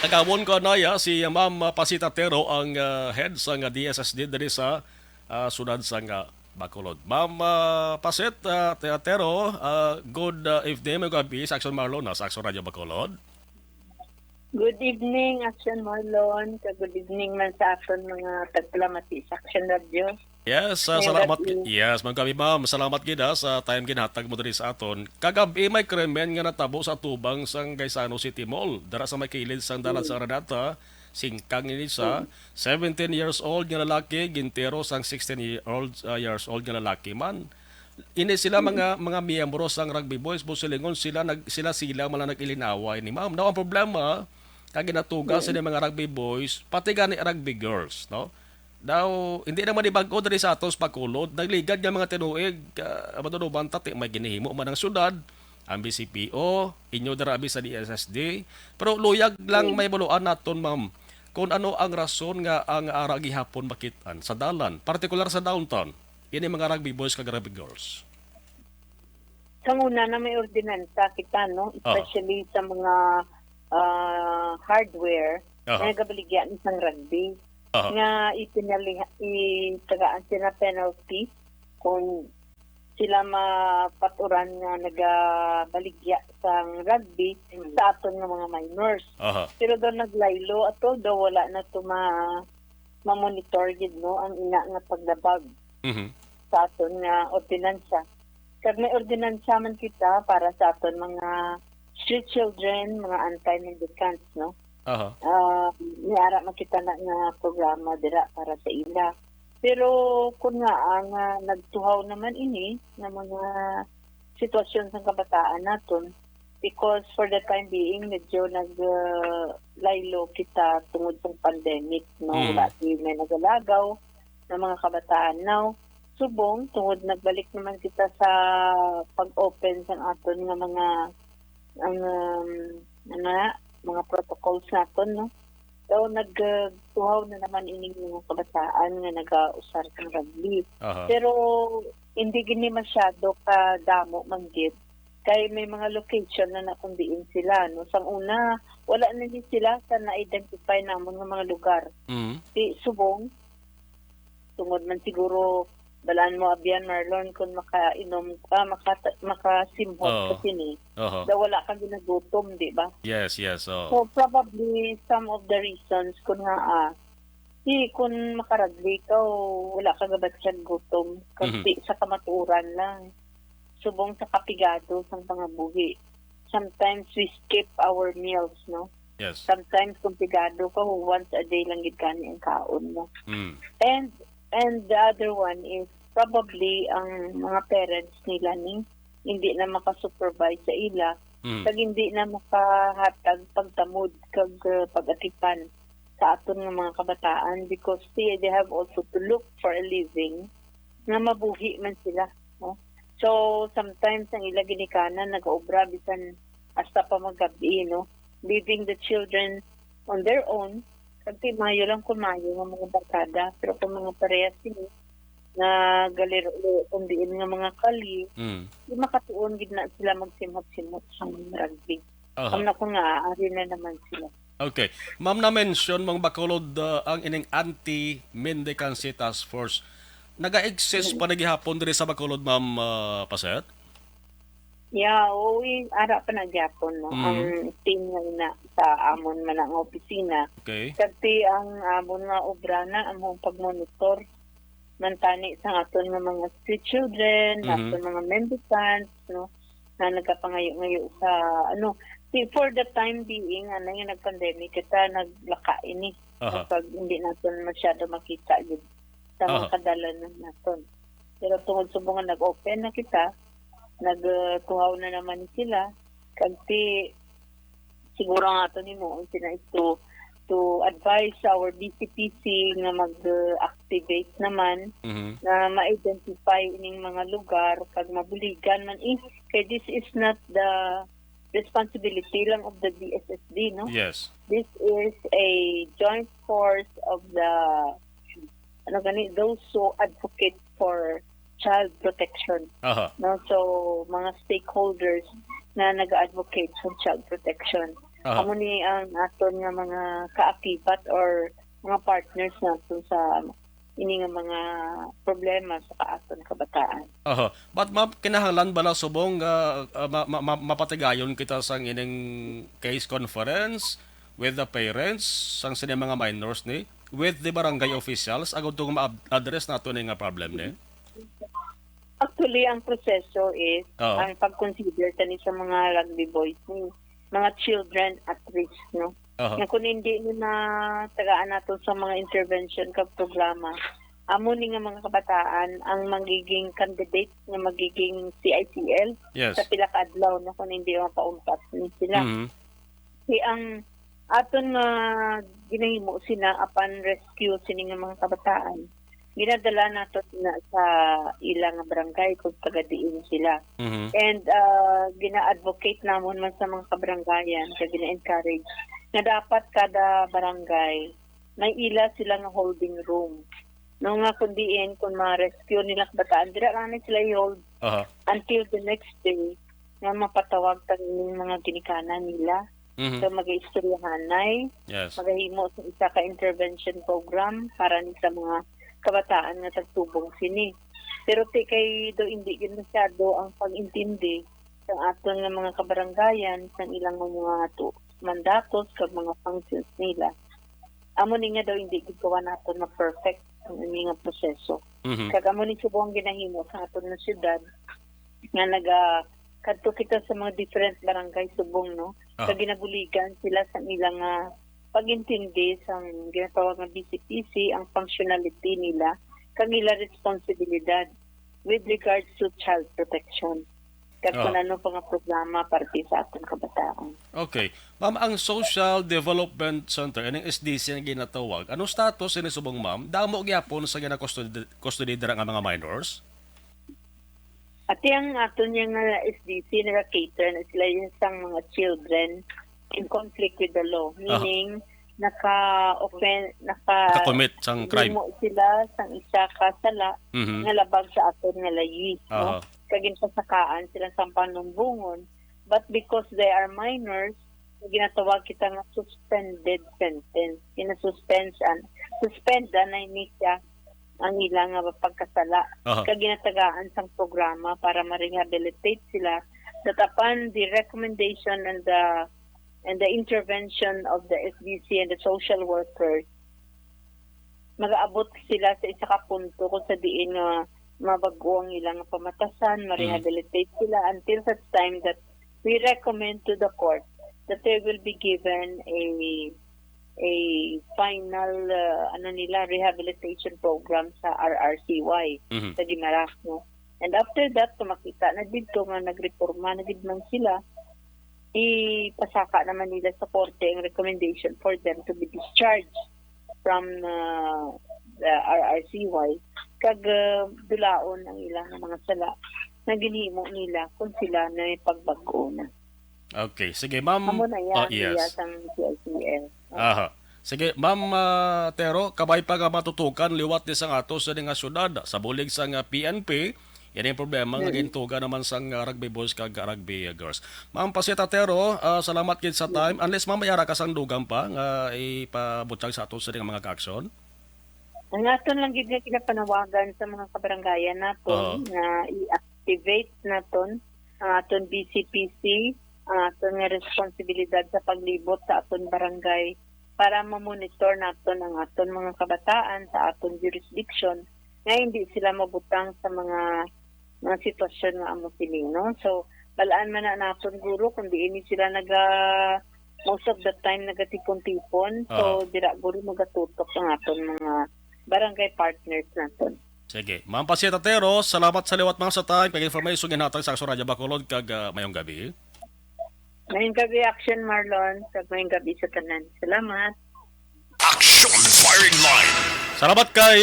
Agawon ko na si Ma'am Pasita Tero ang head sa DSSD diri sa sunod sa Bacolod. Ma'am Pasit Tero, good evening mga gabi sa Action Marlon sa Action Radio Bacolod. Good evening, Action Marlon. Good evening man sa action mga tagpalamati sa Action Radio. Yes, Ngayong salamat. gabi. Yes, mga gabi ma'am. Salamat gida sa time ginhatag mo diri sa aton. Kagabi may krimen nga natabo sa tubang sang Gaisano City Mall. Dara sa may kilid sang dalan sa Aranata. Singkang ini sa 17 years old nga lalaki, gintero sang 16 years old nga lalaki man. Ini sila mga miyembro sang Rugby Boys, busilingon sila man nag-ilinaway ni ma'am. Now ang problema kag ginatuga sa mga Rugby Boys, pati gani Rugby Girls, no? Daw hindi naman ibago diri sa atos Bacolod, nagligad nga mga tinuig, matunuban tati may ginihimo man ang syudad, ang BCPO, inyo dara abi sa DSSD, pero luyag lang may buluan naton ma'am kung ano ang rason nga ang ara gihapon makitaan sa dalan, partikular sa downtown. Ini mga Rugby Boys kag Rugby Girls. Sa una na may ordinansa kita, no? Especially sa mga hardware na nagabaligyan isang rugby. Nga itagaan sila penalty kung sila mapaturan nga nagabaligya sa rugby sa aton nga mga minors. Pero doon naglaylo ato daw wala na to ma-monitor gid, no, ang ina nga paglabag sa aton nga ordinansa. Kag may ordinansa man kita para sa aton mga street children, mga anti-mendicants, no? Niara makita na nga programa dira para sa ila. Pero kung nga ang nagtuhaw naman ini ng mga sitwasyon sa kabataan naton, because for the time being medyo naglaylo kita tungod sa pandemic, no? Lati may nagalagaw ng mga kabataan now. Subong tungod nagbalik naman kita sa pag-open sa aton nga mga protocols naton, no? So nagtuhaw na naman ining mga kabataan nga nagausar sa rugby. Pero hindi gini masyado ka damo man gid kay may mga location na nakundiin sila, no? Sang una wala na din sila sa na-identify namon nga mga lugar. Di subong tungod man siguro balaan mo abyan Marlon kung makasimhot kasi ni da wala kang ginagutom, di ba? Yes. So probably some of the reasons kung kung makaragli ka wala kang gabatsyan gutom kasi sa kamaturan lang subong sa kapigado sa pangabuhi. Sometimes we skip our meals, no? Yes. Sometimes kung pigado ka once a day lang gid kani ang kaon mo. And the other one is probably ang mga parents nila hindi na makasupervise sa ila kag hindi na makahatag pagtamod kag pag-atipan sa aton nga mga kabataan because they have also to look for a living nga mabuhi man sila, no? So sometimes ang ila ginikanan nagaobra bisan hasta pa magabi, no? Leaving the children on their own. Kasi mayo lang kung mayo ng mga barkada. Pero kung mga parehas sila na galero kundiin nga mga kali, di makatuon gid na sila magsimot-simot sa rugby. Ang na kung ari na naman sila. Okay. Ma'am na-mention mga Bacolod ang ining anti-mendicancy task force. Naga-exist pa nagihapon diri sa Bacolod, Ma'am Paset? Yeah, ara pa nagyapon, no? Ang team nga sa amon man ang opisina. Okay. Kasi ang amon nga obra na among pagmonitor mantani sa aton nga mga street children, aton mga mendicants, no? Na nagapangayo-ngayo sa for the time being yung nag-pandemic kita naglaka ini. Pag hindi natin masyado makita gid sa mga kadalanan naton. Pero tungod subong nag-open na kita, nagtuhaw na naman sila kasi siguro nga ito nimo is to advise our BCPC nga mag-activate naman na ma-identify ining mga lugar kag mabuligan man kay this is not the responsibility lang of the DSSD, no? Yes. This is a joint force of the those who advocate for child protection. No, so mga stakeholders na nag-advocate sa child protection. Amo ni ang aton nga mga kaakibat or mga partners naton sa ini nga mga problema sa kaaton kabataan. But ma'am, kinahanglan bala subong mapatigayon kita sang ining case conference with the parents sang sini mga minors ni with the barangay officials agud tong ma-address nato ni nga problem ni. Actually, ang proseso is Oo. ang pag-consider tani sa mga rugby boys ni mga children at risk, no? Nga kung hindi ni na tagaan nato sa mga intervention ka programa, amo ni nga mga kabataan ang magiging candidate nga magiging CICL Yes. sa pila ka adlaw no kung hindi mapaumpas ni sila. Mhm. Si ang aton nga ginahimo sila upon rescue sini nga mga kabataan, ginadala nato na sa ilang barangay kung tagadiin sila. Mhm. And gina-advocate namon man sa mga kabarangayan kaya gina-encourage na dapat kada barangay may ila sila nga holding room. No nga kundiin kung ma-rescue nila kabataan, dira lang sila i-hold until the next day nga mapatawag tang mga ginikanan nila. Mhm. So mag-istoryahanay, Yes. maghahimo sa isa ka intervention program para ni sa mga kabataan nga tagtubong sini. Pero kay do hindi gyud masyado ang pag-intindi sa aton nga mga kabarangayan sa ilang mga mandatos kag mga functions nila. Amo ni nga daw hindi gyud gawa naton na perfect ang nga proseso. Mhm. Kag amo ni subong ginahimo sa aton nga syudad nga kadto kita sa mga different barangay subong no. Kag ginabuligan sila sa ilang pag-intindi sa ginatawag nga BCPC ang functionality nila kag nila responsibilidad with regards to child protection. Kag kung ano pa nga programa para sa atong kabataan. Okay. Ma'am, ang Social Development Center, ang SDC ang ginatawag, anong status ini subong ma'am? Damo gyapon sa gina-custody dira nga mga minors? At yung aton yung SDC naka-cater na sila yung isang mga children in conflict with the law. Meaning, Naka-commit sang crime. Limo sila sang isa ka sala nga labag sa aton nga layi. No? Kagin pasakaan sila sa panumbungon. But because they are minors, ginatawag kita nga suspended sentence. Suspend na ini siya ang ilang pagkasala. Kag ginatagaan sang programa para ma-rehabilitate sila that upon the recommendation and the intervention of the SDC and the social workers, mag-aabot sila sa isa ka punto kung sa diin nga mabago ang ilang pamatasan, ma-rehabilitate sila until such time that we recommend to the court that they will be given a final rehabilitation program sa RRCY sa Guimaras, no? And after that, kung makita na dito nga nagreforma na gid man sila, ipasaka naman nila sa korte ang recommendation for them to be discharged from the RRCY kag dulaon ang ilang mga sala na ginhimo nila kung sila na pagbago na. Okay, sige ma'am. Amo na yan, Yes. ang CICL. Sige, ma'am Tero, kabay pa nga matutukan liwat ni sang ato sa nga syudad sa bulig sang PNP. Yan yung problema nga gintuga naman sang rugby boys kag rugby girls. Ma'am Pasita Tero, salamat gid sa time. Unless mamayara ka sang dugang pa nga ipabutyag sa ato sa mga ka-aksyon. Ang aton lang gid nga kinapanawagan sa mga kabarangayan naton na i-activate naton ang aton BCPC, ang aton nga responsibilidad sa paglibot sa aton barangay para ma-monitor naton ang aton mga kabataan sa aton jurisdiction nga hindi sila mabutang sa mga sitwasyon nga amo pilino. So, balaan man na naton guro kung di ini sila most of the time nagatipon-tipon. So, dira guro magatutok ang aton mga barangay partners naton. Sige. Ma'am Pasita Tero, salamat sa liwat mga sa time kag information ginhatag sa Radyo Bacolod kag mayong gabi. Mayong gabi, Action Marlon. Kag mayong gabi sa tanan. Salamat. Action Firing Line. Salamat kay